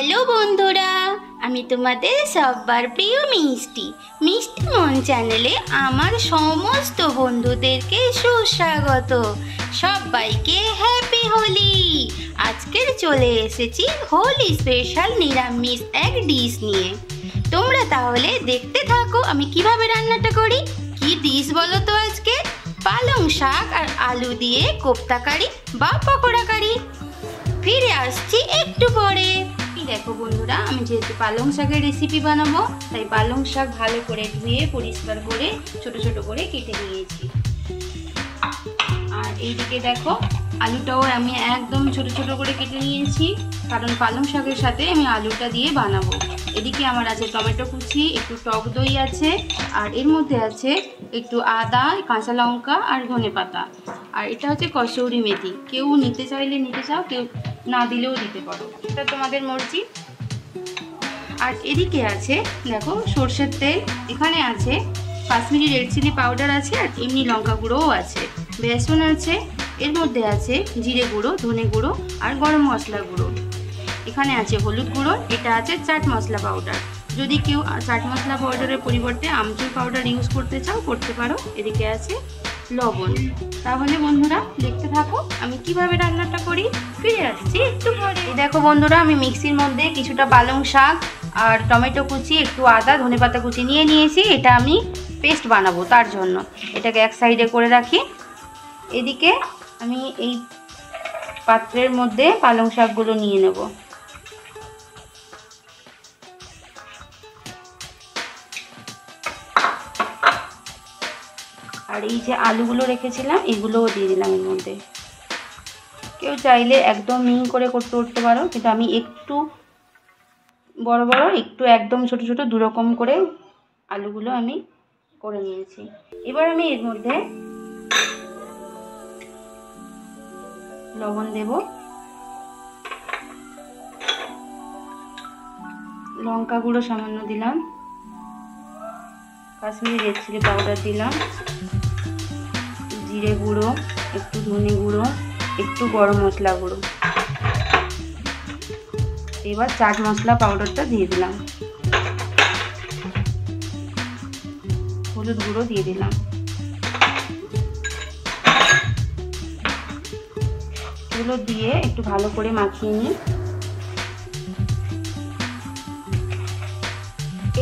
Hello বন্ধুরা, আমি তোমাদের সবার প্রিয় মিষ্টি মিষ্টি মন চ্যানেলে আমার সমস্ত বন্ধুদেরকে সুস্বাগত। সবাইকে হ্যাপি হোলি। আজকের চলে এসেছি হোলি স্পেশাল নিরামিষ এক ডিশ নিয়ে। তোমরা তাহলে দেখতে থাকো আমি কিভাবে রান্নাটা করি। কি ডিশ বলো তো? আজকে পালং শাক আর আলু দিয়ে কোপ্তা কারি বা পকোড়া কারি। ফিরে আসছি একটু পরে। দেখো বন্ধুরা, আমি যেহেতু পালং শাকের রেসিপি বানাবো তাই পালং শাক ভালো করে ধুয়ে পরিষ্কার করে ছোট ছোট করে কেটে নিয়েছি। আর এইদিকে দেখো আলুটাও আমি একদম ছোট ছোট করে কেটে নিয়েছি, কারণ পালং শাকের সাথে আমি আলুটা দিয়ে বানাবো। এদিকে আমার আছে টমেটো কুচি, একটু টক দই আছে, আর এর মধ্যে আছে একটু আদা, কাঁচা লঙ্কা আর ধনেপাতা। আর এটা হচ্ছে কসৌরি মেথি। কেউ নিতে চাইলে নিতে চাও, কেউ না দিলেও দিতে পারো, এটা তোমাদের মর্জি। আর এদিকে আছে দেখো সর্ষের তেল, এখানে আছে কাশ্মীরি রেড চিলি পাউডার আছে, আর এমনি লঙ্কা গুঁড়োও আছে, বেসন আছে, এর মধ্যে আছে জিরে গুঁড়ো, ধনে গুঁড়ো আর গরম মশলা গুঁড়ো। এখানে আছে হলুদ গুঁড়ো, এটা আছে চাট মশলা পাউডার। যদি কেউ চাট মশলা পাউডারের পরিবর্তে আমচুর পাউডার ইউজ করতে চাও করতে পারো। এদিকে আছে লবণ। তাহলে বন্ধুরা দেখতে থাকো আমি কিভাবে রান্নাটা করি। ফিরে আসছি একটু পরে। দেখো বন্ধুরা, আমি মিক্সির মধ্যে কিছুটা পালং শাক আর টমেটো কুচি, একটু আদা, ধনেপাতা কুচি নিয়ে নিয়েছি। এটা আমি পেস্ট বানাবো, তার জন্য এটাকে এক সাইডে করে রাখি। এদিকে আমি এই পাত্রের মধ্যে পালং শাকগুলো নিয়ে নেব। আর এই যে আলুগুলো রেখেছিলাম এগুলোও দিয়ে দিলাম এর মধ্যে। কেউ চাইলে একদম মিহি করে করতে পারো, কিন্তু আমি একটু বড় বড়, একটু একদম ছোট ছোট দুরকম করে আলুগুলো আমি করে নিয়েছি। এবার আমি এর মধ্যে লবণ দেব, লঙ্কা গুঁড়ো সামান্য দিলাম, কাশ্মীরি রেড চিলি পাউডার দিলাম, জিরে গুঁড়ো, একটু ধনে গুঁড়ো, একটু গরম মশলা গুঁড়ো। এবার চাট মশলা পাউডারটা দিয়ে দিলাম, হলুদ গুঁড়ো দিয়ে দিলাম। এগুলো দিয়ে একটু ভালো করে মাখিয়ে নিই।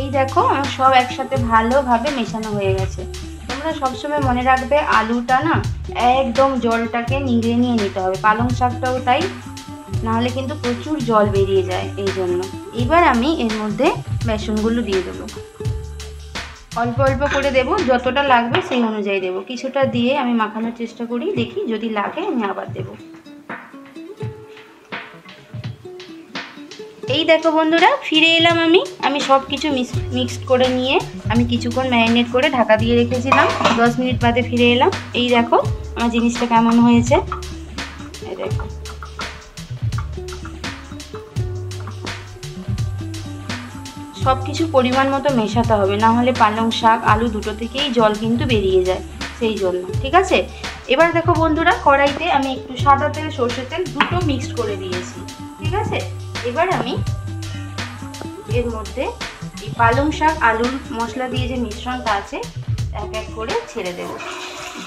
এই দেখো আমার সব একসাথে ভালোভাবে মেশানো হয়ে গেছে। তোমরা সবসময় মনে রাখবে আলুটা না একদম জলটাকে নিংড়ে নিয়ে নিতে হবে, পালং শাকটাও তাই, নাহলে কিন্তু প্রচুর জল বেরিয়ে যায় এই জন্য। এবার আমি এর মধ্যে বেসনগুলো দিয়ে দেবো, অল্প অল্প করে দেব, যতটা লাগবে সেই অনুযায়ী দেব। কিছুটা দিয়ে আমি মাখানোর চেষ্টা করি, দেখি যদি লাগে আমি আবার দেবো। এই দেখো বন্ধুরা, ফিরে এলাম আমি সব কিছু মিক্সড করে নিয়ে আমি কিছুক্ষণ ম্যারিনেট করে ঢাকা দিয়ে রেখেছিলাম। 10 মিনিট বাদে ফিরে এলাম। এই দেখো আমার জিনিসটা কেমন হয়েছে। এই দেখো সব কিছু পরিমাণ মতো মেশাতে হবে, না হলে পালং শাক আলু দুটো থেকেই জল কিন্তু বেরিয়ে যায়, সেই জন্য। ঠিক আছে, এবার দেখো বন্ধুরা, কড়াইতে আমি একটু সাদা তেল সর্ষের তেল দুটো মিক্সড করে দিয়েছি। ঠিক আছে, এবার আমি এর মধ্যে এই পালং শাক আলুর মশলা দিয়ে যে মিশ্রণটা আছে এক এক করে ছেড়ে দেব।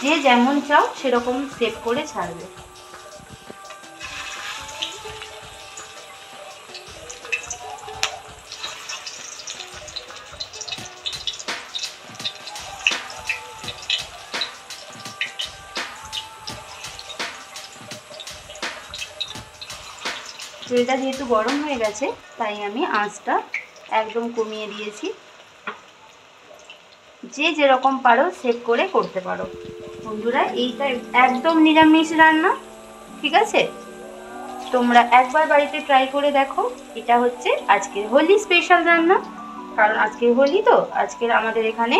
যে যেমন চাও সেরকম শেপ করে ছাড়বে। তেলটা যেহেতু গরম হয়ে গেছে তাই আমি আঁচটা একদম কমিয়ে দিয়েছি। যে যেরকম পারো সেভ করে করতে পারো বন্ধুরা। এইটা একদম নিরামিষ রান্না, ঠিক আছে? তোমরা একবার বাড়িতে ট্রাই করে দেখো। এটা হচ্ছে আজকের হোলি স্পেশাল রান্না, কারণ আজকের হোলি তো, আজকের আমাদের এখানে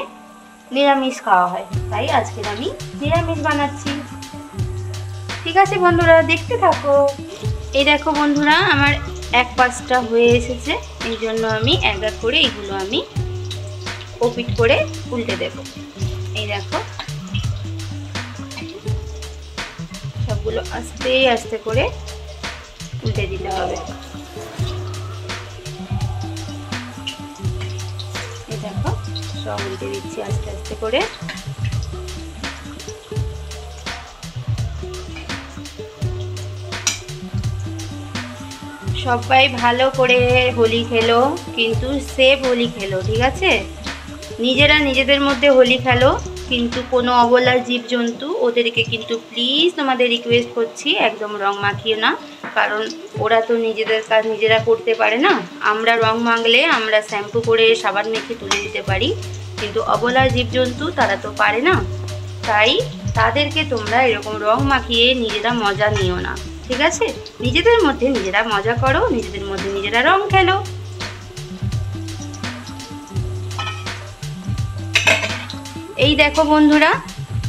নিরামিষ খাওয়া হয়, তাই আজকের আমি নিরামিষ বানাচ্ছি। ঠিক আছে বন্ধুরা, দেখতে থাকো। এই দেখো বন্ধুরা, আমার এক পাশটা হয়ে এসেছে, এই জন্য আমি এক এক করে এগুলো আমি ওপিট করে উল্টে দেব। এই দেখো সবগুলো আস্তে আস্তে করে উল্টে দিতে হবে। সব উল্টে দিচ্ছি আস্তে আস্তে করে। সবাই ভালো করে হোলি খেলো, কিন্তু সেফ হোলি খেলো, ঠিক আছে? নিজেরা নিজেদের মধ্যে হোলি খেলো, কিন্তু কোনো অবলা জীবজন্তু ওদেরকে কিন্তু প্লিজ তোমাদের রিকোয়েস্ট করছি একদম রং মাখিও না, কারণ ওরা তো নিজেদের কাজ নিজেরা করতে পারে না। আমরা রং মাখলে আমরা শ্যাম্পু করে সাবান মেখে তুলে দিতে পারি, কিন্তু অবলা জীবজন্তু তারা তো পারে না। তাই তাদেরকে তোমরা এরকম রং মাখিয়ে নিজেরা মজা নিও না, ঠিক আছে? নিজেদের মধ্যে নিজেরা মজা করো, নিজেদের মধ্যে নিজেরা রং খেলো। এই দেখো বন্ধুরা,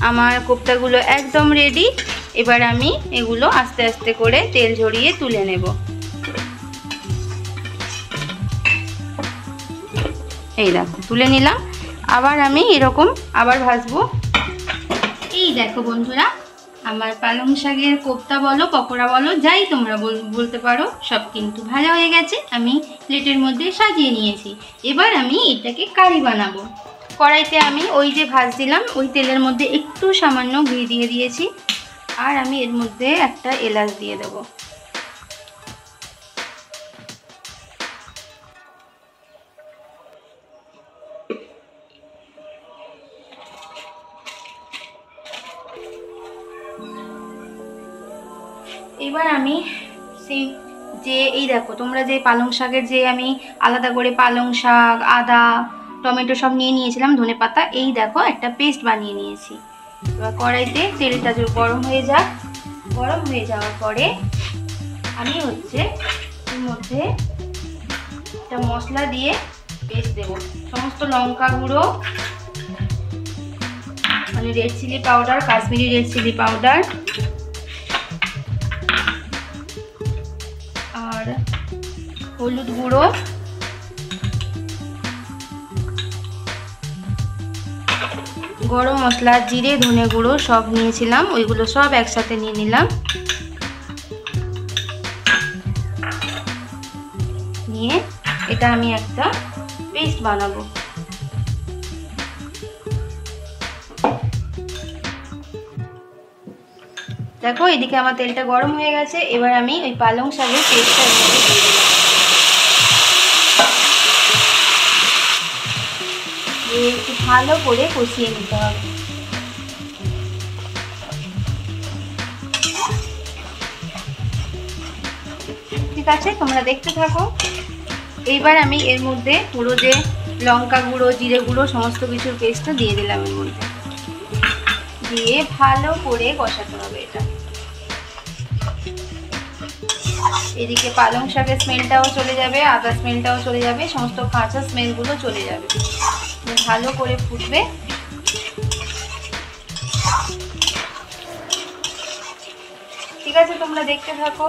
আমার কোপ্তাগুলো একদম রেডি। এবার আমি এগুলো আস্তে আস্তে করে তেল ঝরিয়ে তুলে নেব। এই দেখো তুলে নিলাম। আবার আমি এরকম আবার ভাজবো। এই দেখো বন্ধুরা, আমার পালং শাকের কোপ্তা বলো, পকোড়া বলো, যাই তোমরা বলতে পারো, সব কিন্তু ভাজা হয়ে গেছে। আমি প্লেটের মধ্যে সাজিয়ে নিয়েছি। এবার আমি এটাকে কারি বানাবো। কড়াইতে আমি ওই যে ভাজছিলাম ওই তেলের মধ্যে একটু সামান্য ঘি দিয়ে দিয়েছি, আর আমি এর মধ্যে একটা এলাচ দিয়ে দেবো। এবার আমি সেই যে এই দেখো তোমরা যে পালং শাকের যে আমি আলাদা করে পালং শাক, আদা, টমেটো সব নিয়ে নিয়েছিলাম, ধনেপাতা, এই দেখো একটা পেস্ট বানিয়ে নিয়েছি। এবার কড়াইতে তেলটা গরম হয়ে যাক। গরম হয়ে যাওয়ার পরে আমি হচ্ছে এর মধ্যে একটা মশলা দিয়ে পেস্ট দেবো। সমস্ত লঙ্কা গুঁড়ো, মানে red chilli powder, Kashmiri red chilli powder, আর হলুদ গুঁড়ো, গরম মশলা, জিরে, ধনে গুঁড়ো সব নিয়েছিলাম, ওইগুলো সব একসাথে নিয়ে নিলাম। নিয়ে এটা আমি একটা পেস্ট বানাবো। দেখো এদিকে আমার তেলটা গরম হয়ে গেছে। এবার আমি ওই পালং শাকের পেস্টটা দিয়ে দিলাম। একটু ভালো করে কষিয়ে নিতে হবে। ঠিক আছে, তোমরা দেখতে থাকো। এইবার আমি এর মধ্যে পুরো যে লঙ্কা গুঁড়ো, জিরে গুঁড়ো সমস্ত কিছুর পেস্টটা দিয়ে দিলাম এর মধ্যে, দিয়ে ভালো করে কষাতে হবে এটা। এদিকে পালং শাকের স্মেলটাও চলে যাবে, আদা স্মেলটাও চলে যাবে, সমস্ত কাঁচা স্মেলগুলো চলে যাবে। ভালো করে ফুটবে। ঠিক আছে, তোমরা দেখতে থাকো।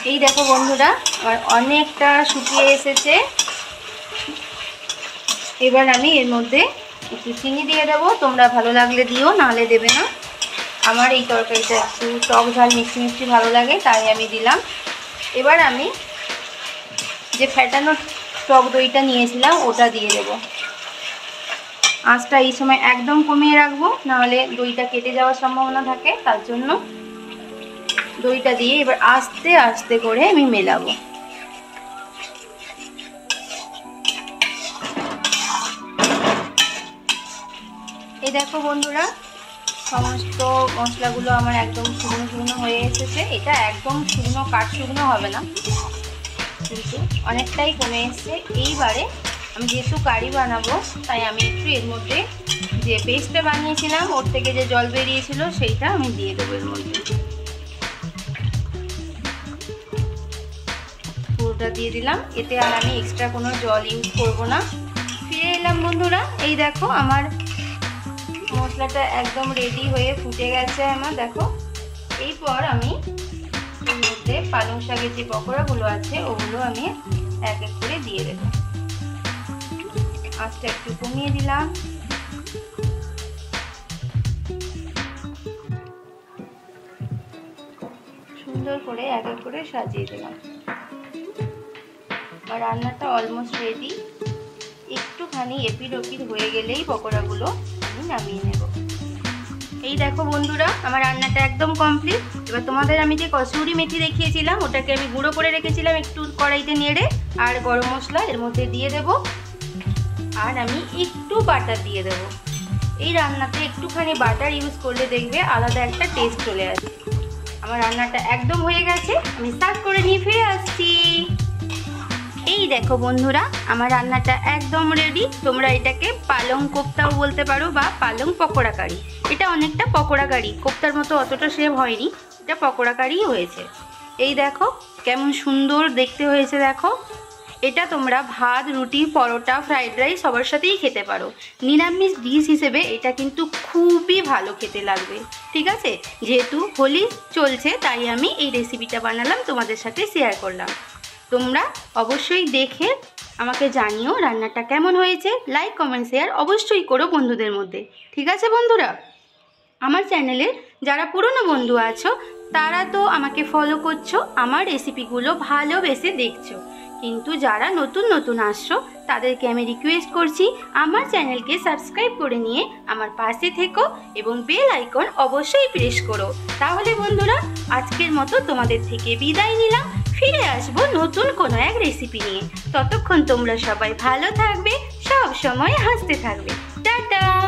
এই দেখো বন্ধুরা, আমার অনেকটা শুকিয়ে এসেছে। এবার আমি এর মধ্যে একটু চিনি দিয়ে দেবো। তোমরা ভালো লাগলে দিও, নাহলে দেবে না। আমার এই তরকারিটা একটু টক ঝাল মিষ্টি মিষ্টি ভালো লাগে, তাই আমি দিলাম। এবার আমি যে ফ্যাটানো টক দইটা নিয়েছিলাম ওটা দিয়ে দেবো। আঁচটা এই সময় একদম কমিয়ে রাখবো, নাহলে দইটা কেটে যাওয়ার সম্ভাবনা থাকে। তার জন্য দইটা দিয়ে এবার আস্তে আস্তে করে আমি মেলাবো। এই দেখো বন্ধুরা, সমস্ত মশলাগুলো আমার একদম শুকনো শুকনো হয়ে এসেছে। এটা একদম শুকনো কাঠ শুকনো হবে না, কিন্তু অনেকটাই কমে এসছে। এইবারে আমি যেহেতু কারি বানাবো, তাই আমি একটু এর মধ্যে যে পেস্টটা বানিয়েছিলাম ওর থেকে যে জল বেরিয়েছিল সেইটা আমি দিয়ে দেবো এর মধ্যে। পুরোটা দিয়ে দিলাম। এতে আর আমি এক্সট্রা কোনো জল ইউজ করব না। ফিরে এলাম বন্ধুরা। এই দেখো আমার মশলাটা একদম রেডি হয়ে ফুটে গেছে আমার, দেখো। এরপর আমি এর মধ্যে পালং শাকের যে পকোড়াগুলো আছে ওগুলো আমি এক এক করে দিয়ে দেবো। আঁচটা একটু কমিয়ে দিলাম। সুন্দর করে এক এক করে সাজিয়ে দিলাম। আর রান্নাটা অলমোস্ট রেডি। একটুখানি এপিড ওপিড হয়ে গেলেই পকোড়াগুলো আমি নামিয়ে নেব। এই দেখো বন্ধুরা, আমার রান্নাটা একদম কমপ্লিট। এবার তোমাদের আমি যে কসুরি মেথি দেখিয়েছিলাম ওটাকে আমি গুঁড়ো করে রেখেছিলাম একটু কড়াইতে নেড়ে, আর গরম মশলা এর মধ্যে দিয়ে দেব, আর আমি একটু বাটার দিয়ে দেব। এই রান্নাতে একটুখানি বাটার ইউজ করলে দেখবে আলাদা একটা টেস্ট চলে আসে। আমার রান্নাটা একদম হয়ে গেছে, আমি সার্ভ করে নিয়ে ফিরে আসছি। এই দেখো বন্ধুরা, আমার রান্নাটা একদম রেডি। তোমরা এটাকে পালং কোপ্তাও বলতে পারো বা পালং পকোড়া কারি। এটা অনেকটা পকোড়া কারি, কোপ্তার মতো অতটা শেপ হয়নি, এটা পকোড়া কারিই হয়েছে। এই দেখো কেমন সুন্দর দেখতে হয়েছে। দেখো, এটা তোমরা ভাত, রুটি, পরোটা, ফ্রাইড রাইস সবার সাথেই খেতে পারো। নিরামিষ ডিশ হিসেবে এটা কিন্তু খুবই ভালো খেতে লাগবে। ঠিক আছে, যেহেতু হোলি চলছে তাই আমি এই রেসিপিটা বানালাম, তোমাদের সাথে শেয়ার করলাম। তোমরা অবশ্যই দেখে আমাকে জানিও রান্নাটা কেমন হয়েছে। লাইক, কমেন্ট, শেয়ার অবশ্যই করো বন্ধুদের মধ্যে। ঠিক আছে বন্ধুরা, আমার চ্যানেলে যারা পুরনো বন্ধু আছো তারা তো আমাকে ফলো করছো, আমার রেসিপিগুলো ভালোবেসে দেখছো, কিন্তু যারা নতুন নতুন আসছো তাদেরকে আমি রিকোয়েস্ট করছি আমার চ্যানেলকে সাবস্ক্রাইব করে নিয়ে আমার পাশে থেকো এবং বেল আইকন অবশ্যই প্রেস করো। তাহলে বন্ধুরা, আজকের মতো তোমাদের থেকে বিদায় নিলাম। ফিরে আসবো নতুন কোনো এক রেসিপি নিয়ে। ততক্ষণ তোমরা সবাই ভালো থাকবে, সব সময় হাসতে থাকবে। টাটা।